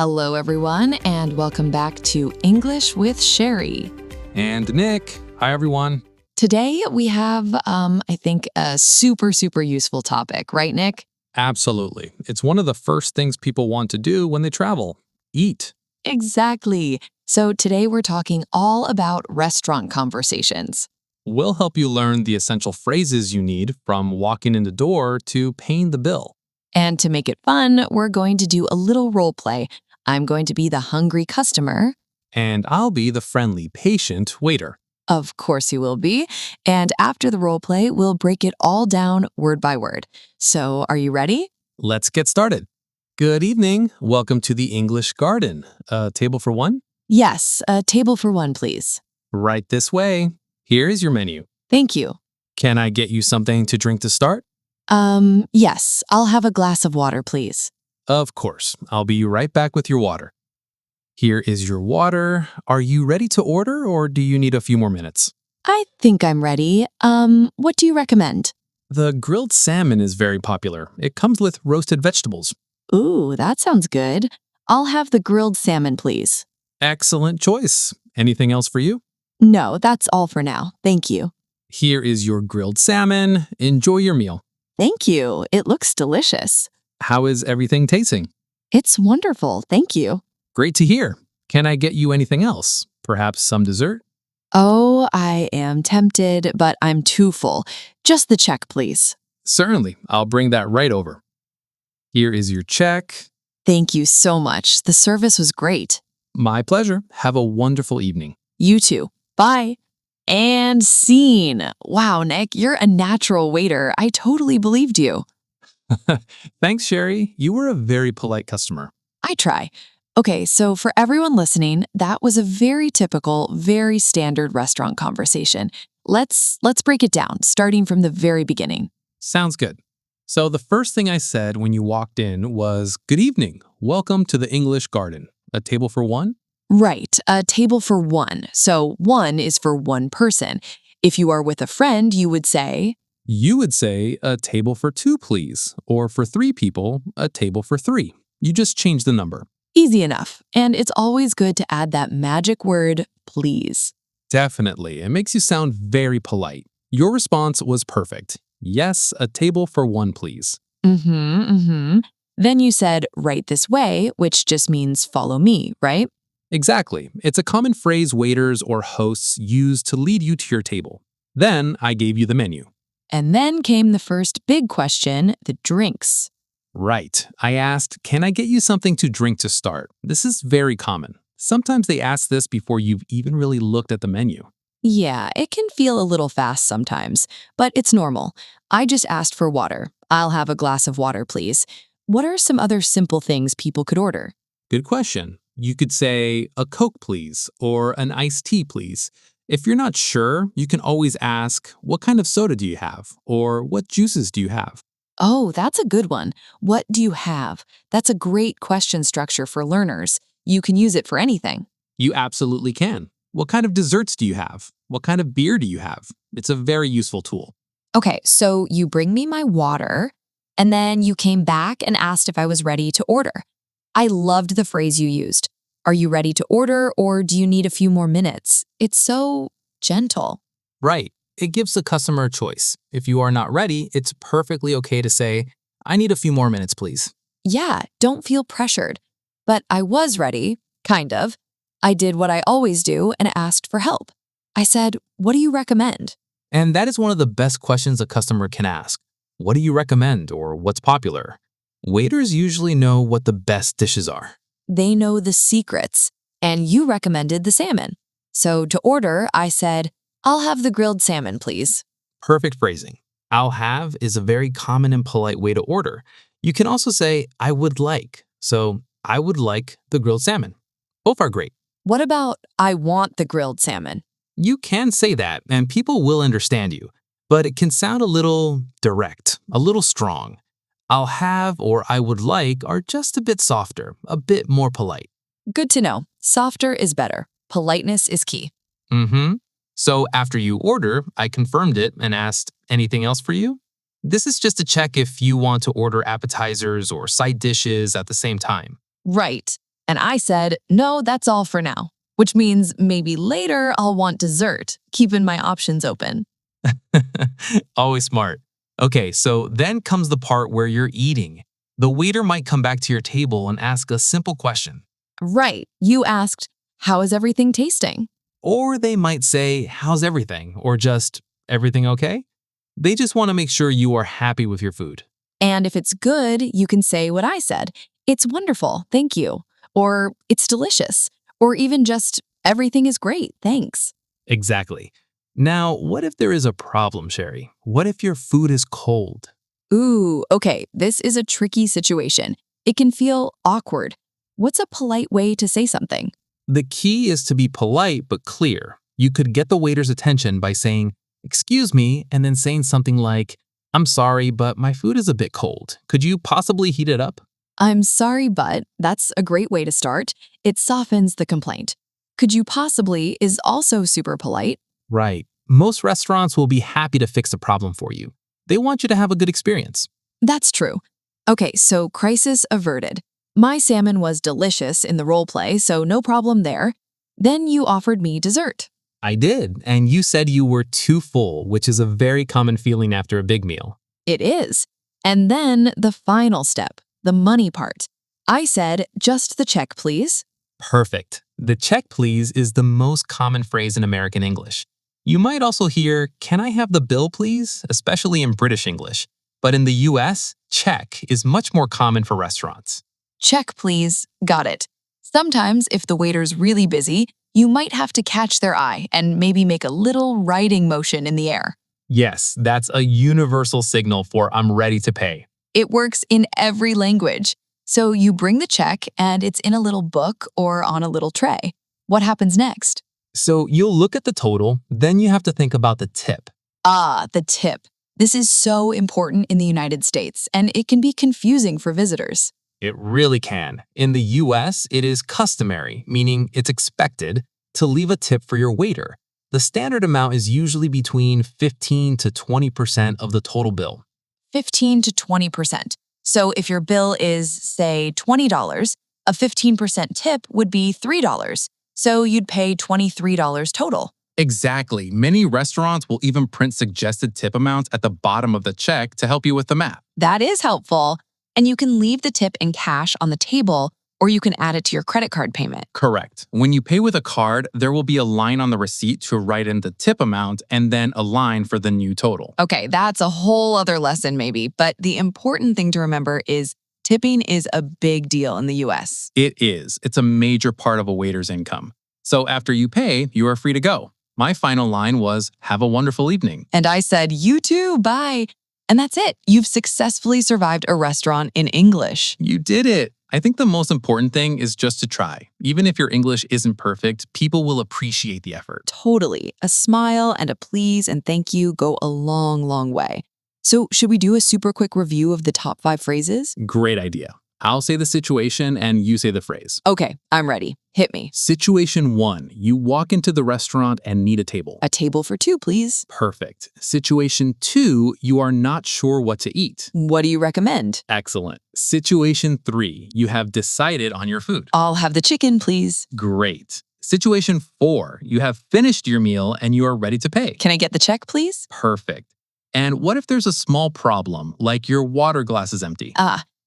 Hello, everyone, and welcome back to English with Cheri. And Nick. Hi, everyone. Today, we have, I think, a super useful topic, right, Nick? Absolutely. It's one of the first things people want to do when they travel. Eat. Exactly. So today, we're talking all about restaurant conversations. We'll help you learn the essential phrases you need from walking in the door to paying the bill. And to make it fun, we're going to do a little role play. I'm going to be the hungry customer. And I'll be the friendly, patient waiter. Of course you will be. And after the role play, we'll break it all down word by word. So are you ready? Let's get started. Good evening. Welcome to the English Garden. A table for one? Yes, a table for one, please. Right this way. Here is your menu. Thank you. Can I get you something to drink to start? Yes, I'll have a glass of water, please. Of course. I'll be right back with your water. Here is your water. Are you ready to order or do you need a few more minutes? I think I'm ready. What do you recommend? The grilled salmon is very popular. It comes with roasted vegetables. Ooh, that sounds good. I'll have the grilled salmon, please. Excellent choice. Anything else for you? No, that's all for now. Thank you. Here is your grilled salmon. Enjoy your meal. Thank you. It looks delicious. How is everything tasting? It's wonderful. Thank you. Great to hear. Can I get you anything else? Perhaps some dessert? Oh, I am tempted, but I'm too full. Just the check, please. Certainly. I'll bring that right over. Here is your check. Thank you so much. The service was great. My pleasure. Have a wonderful evening. You too. Bye. And scene. Wow, Nick, you're a natural waiter. I totally believed you. Thanks, Cheri. You were a very polite customer. I try. Okay, so for everyone listening, that was a very typical, very standard restaurant conversation. Let's break it down, starting from the very beginning. Sounds good. So the first thing I said when you walked in was, "Good evening. Welcome to the English Garden. A table for one?" Right, a table for one. So one is for one person. If you are with a friend, you would say, You would say, "A table for two, please." Or for three people, "A table for three." You just change the number. easy enough. And it's always good to add that magic word, please. Definitely. It makes you sound very polite. Your response was perfect. Yes, a table for one, please. Then you said, right this way, which just means follow me, right? Exactly. It's a common phrase waiters or hosts use to lead you to your table. Then I gave you the menu. And then came the first big question, the drinks. Right. I asked, "Can I get you something to drink to start?" This is very common. Sometimes they ask this before you've even really looked at the menu. Yeah, it can feel a little fast sometimes, but it's normal. I just asked for water. I'll have a glass of water, please. What are some other simple things people could order? Good question. You could say, "A Coke, please," or "An iced tea, please." If you're not sure, you can always ask, "What kind of soda do you have?" or "What juices do you have?" Oh, that's a good one. What do you have? That's a great question structure for learners. You can use it for anything. You absolutely can. "What kind of desserts do you have?" "What kind of beer do you have?" It's a very useful tool. Okay, so you bring me my water, and then you came back and asked if I was ready to order. I loved the phrase you used. Are you ready to order, or do you need a few more minutes? It's so gentle. Right. It gives the customer a choice. If you are not ready, it's perfectly okay to say, "I need a few more minutes, please." Yeah, don't feel pressured. But I was ready, kind of. I did what I always do and asked for help. I said, what do you recommend? And that is one of the best questions a customer can ask. What do you recommend or what's popular? Waiters usually know what the best dishes are. They know the secrets, and you recommended the salmon. So to order, I said, I'll have the grilled salmon, please. Perfect phrasing. "I'll have" is a very common and polite way to order. You can also say, "I would like." So, "I would like the grilled salmon." Both are great. What about I want the grilled salmon? You can say that, and people will understand you, but it can sound a little direct, a little strong. "I'll have" or "I would like" are just a bit softer, a bit more polite. Good to know. Softer is better. Politeness is key. So after you order, I confirmed it and asked, "Anything else for you?" This is just to check if you want to order appetizers or side dishes at the same time. Right. And I said, no, that's all for now, which means maybe later I'll want dessert, keeping my options open. Always smart. Okay, so then comes the part where you're eating. The waiter might come back to your table and ask a simple question. Right, you asked, how is everything tasting? Or they might say, how's everything? Or just, everything okay? They just want to make sure you are happy with your food. And if it's good, you can say what I said. It's wonderful, thank you. Or it's delicious. Or even just, everything is great, thanks. Exactly. Now, what if there is a problem, Cheri? What if your food is cold? Ooh, okay, this is a tricky situation. It can feel awkward. What's a polite way to say something? The key is to be polite but clear. You could get the waiter's attention by saying, excuse me, and then saying something like, I'm sorry, but my food is a bit cold. Could you possibly heat it up? I'm sorry, but that's a great way to start. It softens the complaint. Could you possibly is also super polite. Right. Most restaurants will be happy to fix the problem for you. They want you to have a good experience. That's true. Okay, so crisis averted. My salmon was delicious in the role play, so no problem there. Then you offered me dessert. I did, and you said you were too full, which is a very common feeling after a big meal. It is. And then the final step, the money part. I said, just the check, please. Perfect. The check, please, is the most common phrase in American English. You might also hear, can I have the bill, please? Especially in British English. But in the US, check is much more common for restaurants. Check, please. Got it. Sometimes, if the waiter's really busy, you might have to catch their eye and maybe make a little writing motion in the air. Yes, that's a universal signal for I'm ready to pay. It works in every language. So you bring the check and it's in a little book or on a little tray. What happens next? So you'll look at the total, then you have to think about the tip. Ah, the tip. This is so important in the United States, and it can be confusing for visitors. It really can. In the US, it is customary, meaning it's expected, to leave a tip for your waiter. The standard amount is usually between 15 to 20% of the total bill. 15 to 20%. So if your bill is, say, $20, a 15% tip would be $3. So you'd pay $23 total. Exactly. Many restaurants will even print suggested tip amounts at the bottom of the check to help you with the math. That is helpful. And you can leave the tip in cash on the table, or you can add it to your credit card payment. Correct. When you pay with a card, there will be a line on the receipt to write in the tip amount and then a line for the new total. Okay, that's a whole other lesson maybe, but the important thing to remember is tipping is a big deal in the US. It is. It's a major part of a waiter's income. So after you pay, you are free to go. My final line was, have a wonderful evening. And I said, you too, bye. And that's it. You've successfully survived a restaurant in English. You did it. I think the most important thing is just to try. Even if your English isn't perfect, people will appreciate the effort. Totally. A smile and a please and thank you go a long, long way. So should we do a super quick review of the top 5 phrases? Great idea. I'll say the situation and you say the phrase. Okay, I'm ready. Hit me. Situation 1. You walk into the restaurant and need a table. A table for 2, please. Perfect. Situation 2. You are not sure what to eat. What do you recommend? Excellent. Situation 3. You have decided on your food. I'll have the chicken, please. Great. Situation 4. You have finished your meal and you are ready to pay. Can I get the check, please? Perfect. And what if there's a small problem, like your water glass is empty?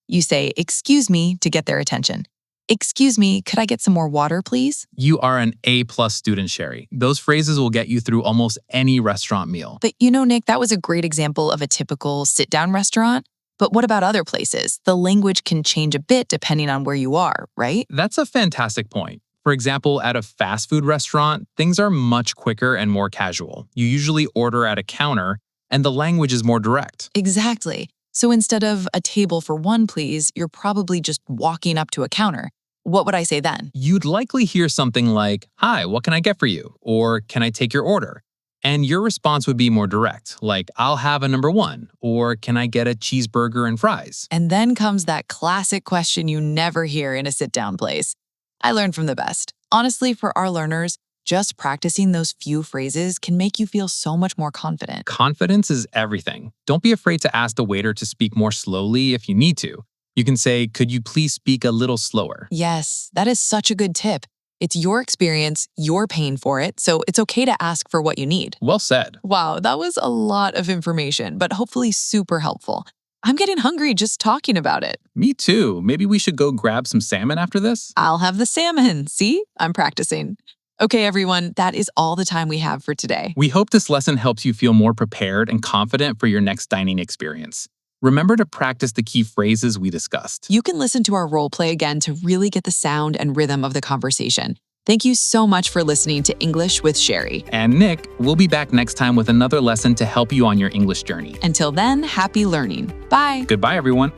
You say, excuse me, to get their attention. Excuse me, could I get some more water, please? You are an A-plus student, Cheri. Those phrases will get you through almost any restaurant meal. But you know, Nick, that was a great example of a typical sit-down restaurant. But what about other places? The language can change a bit depending on where you are, right? That's a fantastic point. For example, at a fast food restaurant, things are much quicker and more casual. You usually order at a counter, and the language is more direct. Exactly. So instead of a table for 1, please, you're probably just walking up to a counter. What would I say then? You'd likely hear something like, "Hi, what can I get for you?" Or "Can I take your order?" And your response would be more direct, like, "I'll have a number 1," or "Can I get a cheeseburger and fries?" And then comes that classic question you never hear in a sit-down place. I learned from the best. Honestly, for our learners, just practicing those few phrases can make you feel so much more confident. Confidence is everything. Don't be afraid to ask the waiter to speak more slowly if you need to. You can say, could you please speak a little slower? Yes, that is such a good tip. It's your experience, you're paying for it, so it's okay to ask for what you need. Well said. Wow, that was a lot of information, but hopefully super helpful. I'm getting hungry just talking about it. Me too. Maybe we should go grab some salmon after this? I'll have the salmon. See? I'm practicing. Okay, everyone, that is all the time we have for today. We hope this lesson helps you feel more prepared and confident for your next dining experience. Remember to practice the key phrases we discussed. You can listen to our role play again to really get the sound and rhythm of the conversation. Thank you so much for listening to English with Cheri. And Nick, we'll be back next time with another lesson to help you on your English journey. Until then, happy learning. Bye. Goodbye, everyone.